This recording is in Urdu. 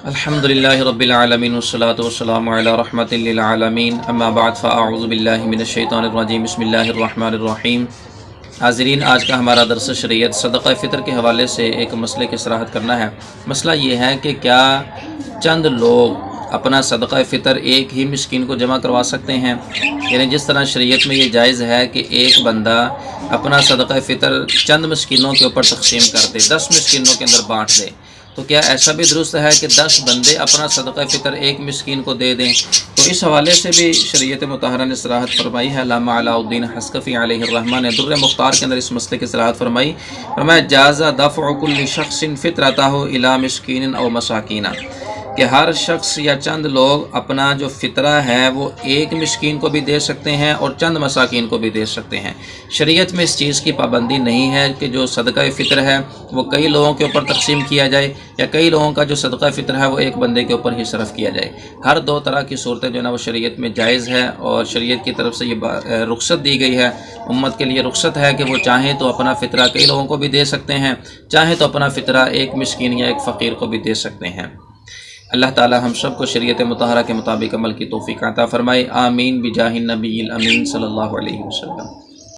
الحمدللہ رب العالمین والصلاة والسلام علی رحمۃ للعالمین اما بعد فاعوذ باللہ من الشیطان الرجیم بسم اللہ الرحمن الرحیم۔ حاضرین، آج کا ہمارا درس شریعت صدقہ فطر کے حوالے سے ایک مسئلے کی صراحت کرنا ہے۔ مسئلہ یہ ہے کہ کیا چند لوگ اپنا صدقہ فطر ایک ہی مسکین کو جمع کروا سکتے ہیں؟ یعنی جس طرح شریعت میں یہ جائز ہے کہ ایک بندہ اپنا صدقہ فطر چند مسکینوں کے اوپر تقسیم کر دے، 10 مسکینوں کے اندر بانٹ دے، تو کیا ایسا بھی درست ہے کہ 10 بندے اپنا صدقہ فطر ایک مسکین کو دے دیں؟ تو اس حوالے سے بھی شریعت مطہرہ نے صراحت فرمائی ہے۔ علامہ علاء الدین حسکفی علیہ الرحمہ نے در مختار کے اندر اس مسئلے کی صراحت فرمائی۔ جاز دفع کل شخص فطرتہ الی مسکین او مساکین، کہ ہر شخص یا چند لوگ اپنا جو فطرہ ہے وہ ایک مسکین کو بھی دے سکتے ہیں اور چند مساکین کو بھی دے سکتے ہیں۔ شریعت میں اس چیز کی پابندی نہیں ہے کہ جو صدقہ فطر ہے وہ کئی لوگوں کے اوپر تقسیم کیا جائے، یا کئی لوگوں کا جو صدقہ فطر ہے وہ ایک بندے کے اوپر ہی صرف کیا جائے۔ ہر دو طرح کی صورتیں جو ہے نا وہ شریعت میں جائز ہے، اور شریعت کی طرف سے یہ رخصت دی گئی ہے، امت کے لیے رخصت ہے کہ وہ چاہیں تو اپنا فطرہ کئی لوگوں کو بھی دے سکتے ہیں، چاہیں تو اپنا فطرہ ایک مسکین یا ایک فقیر کو بھی دے سکتے ہیں۔ اللہ تعالی ہم سب کو شریعت مطہرہ کے مطابق عمل کی توفیق عطا فرمائے، آمین بجاہ النبی الامین صلی اللہ علیہ وسلم۔